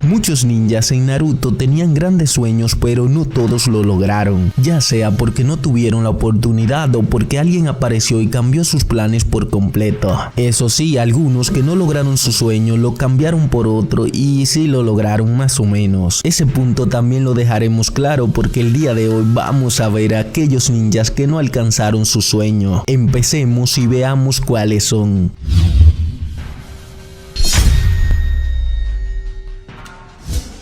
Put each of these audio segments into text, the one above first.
Muchos ninjas en Naruto tenían grandes sueños, pero no todos lo lograron, ya sea porque no tuvieron la oportunidad o porque alguien apareció y cambió sus planes por completo. Eso sí, algunos que no lograron su sueño lo cambiaron por otro y sí lo lograron más o menos. Ese punto también lo dejaremos claro porque el día de hoy vamos a ver a aquellos ninjas que no alcanzaron su sueño. Empecemos y veamos cuáles son.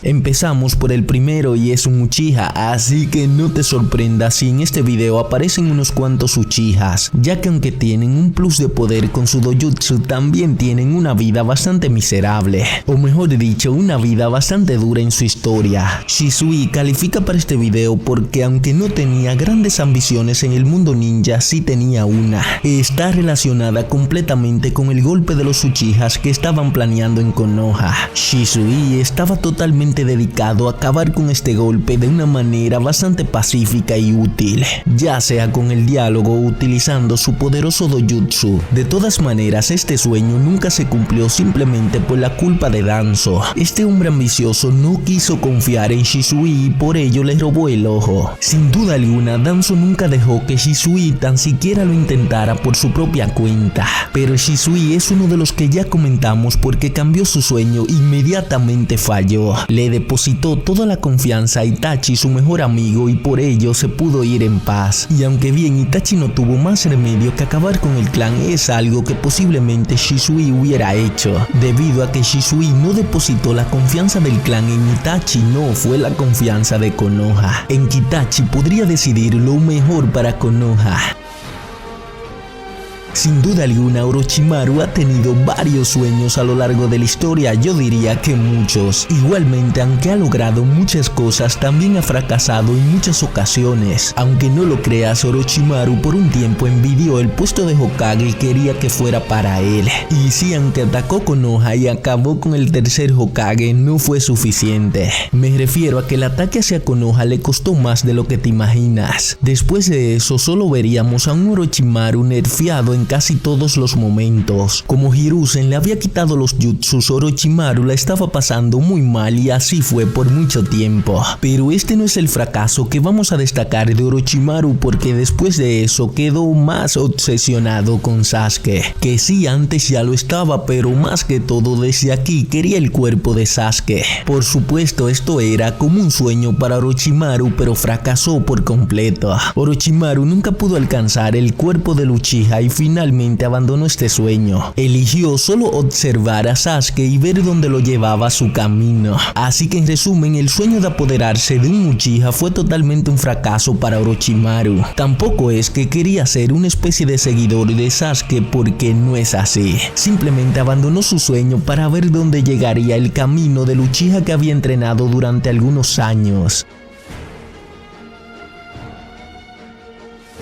Empezamos por el primero y es un Uchiha, así que no te sorprendas si en este video aparecen unos cuantos Uchihas, ya que aunque tienen un plus de poder con su dojutsu, también tienen una vida bastante miserable, o mejor dicho, una vida bastante dura en su historia. Shisui califica para este video porque aunque no tenía grandes ambiciones en el mundo ninja, sí tenía una. Está relacionada completamente con el golpe de los Uchihas que estaban planeando en Konoha. Shisui estaba totalmente dedicado a acabar con este golpe de una manera bastante pacífica y útil, ya sea con el diálogo o utilizando su poderoso dojutsu. De todas maneras, este sueño nunca se cumplió simplemente por la culpa de Danzo. Este hombre ambicioso no quiso confiar en Shisui y por ello le robó el ojo. Sin duda alguna, Danzo nunca dejó que Shisui tan siquiera lo intentara por su propia cuenta, pero Shisui es uno de los que ya comentamos porque cambió su sueño e inmediatamente falló. Le depositó toda la confianza a Itachi, su mejor amigo, y por ello se pudo ir en paz. Y aunque bien Itachi no tuvo más remedio que acabar con el clan, es algo que posiblemente Shisui hubiera hecho, debido a que Shisui no depositó la confianza del clan en Itachi, no fue la confianza de Konoha, en que Itachi podría decidir lo mejor para Konoha. Sin duda alguna, Orochimaru ha tenido varios sueños a lo largo de la historia, yo diría que muchos. Igualmente, aunque ha logrado muchas cosas, también ha fracasado en muchas ocasiones. Aunque no lo creas, Orochimaru por un tiempo envidió el puesto de Hokage y quería que fuera para él. Y sí, aunque atacó Konoha y acabó con el tercer Hokage, no fue suficiente. Me refiero a que el ataque hacia Konoha le costó más de lo que te imaginas. Después de eso, solo veríamos a un Orochimaru nerfeado en casi todos los momentos. Como Hiruzen le había quitado los jutsus, Orochimaru la estaba pasando muy mal y así fue por mucho tiempo. Pero este no es el fracaso que vamos a destacar de Orochimaru, porque después de eso quedó más obsesionado con Sasuke, que sí, antes ya lo estaba, pero más que todo desde aquí quería el cuerpo de Sasuke. Por supuesto, esto era como un sueño para Orochimaru, pero fracasó por completo. Orochimaru nunca pudo alcanzar el cuerpo del Uchiha y finalmente abandonó este sueño. Eligió solo observar a Sasuke y ver dónde lo llevaba su camino. Así que en resumen, el sueño de apoderarse de un Uchiha fue totalmente un fracaso para Orochimaru. Tampoco es que quería ser una especie de seguidor de Sasuke, porque no es así. Simplemente abandonó su sueño para ver dónde llegaría el camino del Uchiha que había entrenado durante algunos años.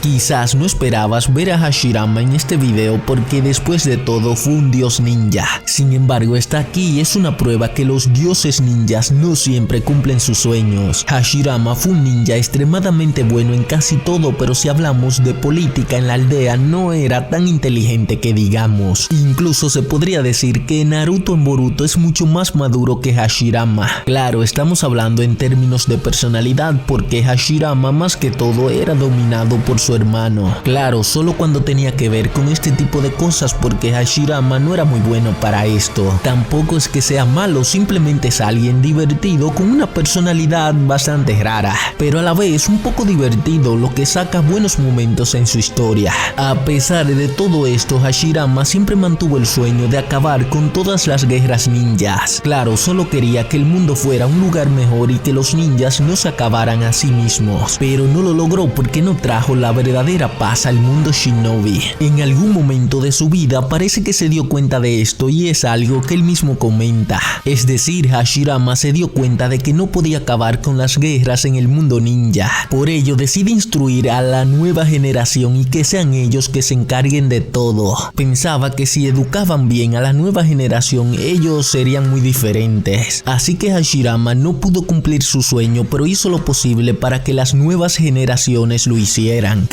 Quizás no esperabas ver a Hashirama en este video porque después de todo fue un dios ninja. Sin embargo, está aquí y es una prueba que los dioses ninjas no siempre cumplen sus sueños. Hashirama fue un ninja extremadamente bueno en casi todo, pero si hablamos de política en la aldea no era tan inteligente que digamos. Incluso se podría decir que Naruto en Boruto es mucho más maduro que Hashirama. Claro, estamos hablando en términos de personalidad porque Hashirama más que todo era dominado por su hermano. Claro, solo cuando tenía que ver con este tipo de cosas, porque Hashirama no era muy bueno para esto. Tampoco es que sea malo, simplemente es alguien divertido con una personalidad bastante rara, pero a la vez un poco divertido, lo que saca buenos momentos en su historia. A pesar de todo esto, Hashirama siempre mantuvo el sueño de acabar con todas las guerras ninjas. Claro, solo quería que el mundo fuera un lugar mejor y que los ninjas no se acabaran a sí mismos, pero no lo logró porque no trajo la verdadera paz al mundo shinobi. En algún momento de su vida parece que se dio cuenta de esto y es algo que él mismo comenta. Es decir, Hashirama se dio cuenta de que no podía acabar con las guerras en el mundo ninja. Por ello decide instruir a la nueva generación y que sean ellos que se encarguen de todo. Pensaba que si educaban bien a la nueva generación ellos serían muy diferentes. Así que Hashirama no pudo cumplir su sueño, pero hizo lo posible para que las nuevas generaciones lo hicieran.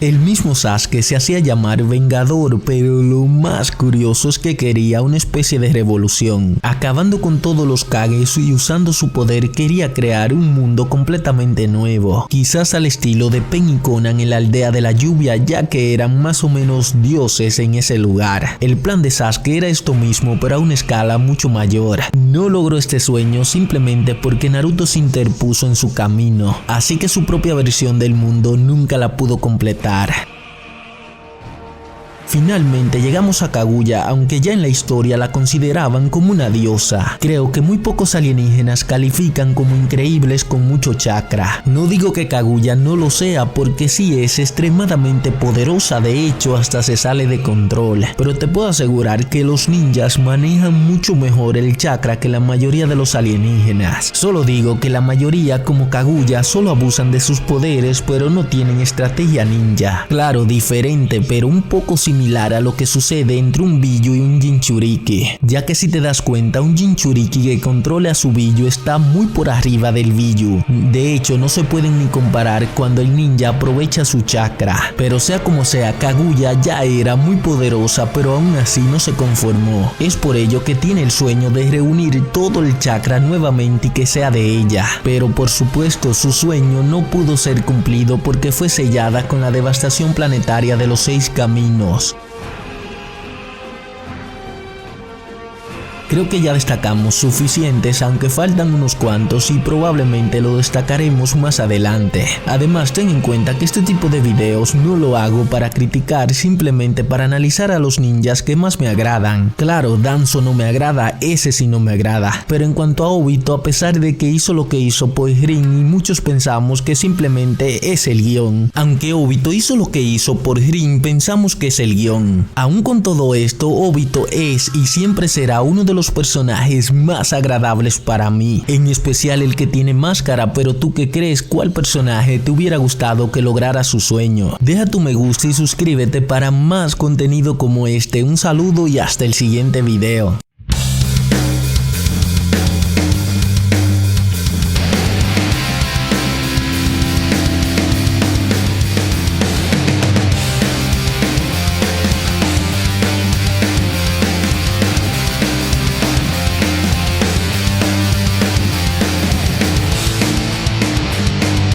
El mismo Sasuke se hacía llamar Vengador, pero lo más curioso es que quería una especie de revolución. Acabando con todos los Kages y usando su poder quería crear un mundo completamente nuevo, quizás al estilo de Pen y Conan en la aldea de la lluvia, ya que eran más o menos dioses en ese lugar. El plan de Sasuke era esto mismo, pero a una escala mucho mayor. No logró este sueño simplemente porque Naruto se interpuso en su camino, así que su propia versión del mundo nunca la pudo completar. Finalmente llegamos a Kaguya, aunque ya en la historia la consideraban como una diosa. Creo que muy pocos alienígenas califican como increíbles con mucho chakra. No digo que Kaguya no lo sea, porque sí es extremadamente poderosa, de hecho hasta se sale de control. Pero te puedo asegurar que los ninjas manejan mucho mejor el chakra que la mayoría de los alienígenas. Solo digo que la mayoría, como Kaguya, solo abusan de sus poderes, pero no tienen estrategia ninja. Claro, diferente, pero un poco similar a lo que sucede entre un Billyu y un Jinchuriki, ya que si te das cuenta, un Jinchuriki que controle a su Billyu está muy por arriba del Billyu. De hecho, no se pueden ni comparar cuando el ninja aprovecha su chakra. Pero sea como sea, Kaguya ya era muy poderosa, pero aún así no se conformó. Es por ello que tiene el sueño de reunir todo el chakra nuevamente y que sea de ella. Pero por supuesto, su sueño no pudo ser cumplido porque fue sellada con la devastación planetaria de los 6 caminos. Creo que ya destacamos suficientes, aunque faltan unos cuantos y probablemente lo destacaremos más adelante. Además, ten en cuenta que este tipo de videos no lo hago para criticar, simplemente para analizar a los ninjas que más me agradan. Claro, Danzo no me agrada, ese sí no me agrada. Pero en cuanto a Obito, a pesar de que hizo lo que hizo por Rin y muchos pensamos que simplemente es el guión. Aunque Obito hizo lo que hizo por Rin, pensamos que es el guión. Aún con todo esto, Obito es y siempre será uno de los personajes más agradables para mí, en especial el que tiene máscara. Pero tú, ¿qué crees? ¿Cuál personaje te hubiera gustado que lograra su sueño? Deja tu me gusta y suscríbete para más contenido como este. Un saludo y hasta el siguiente video.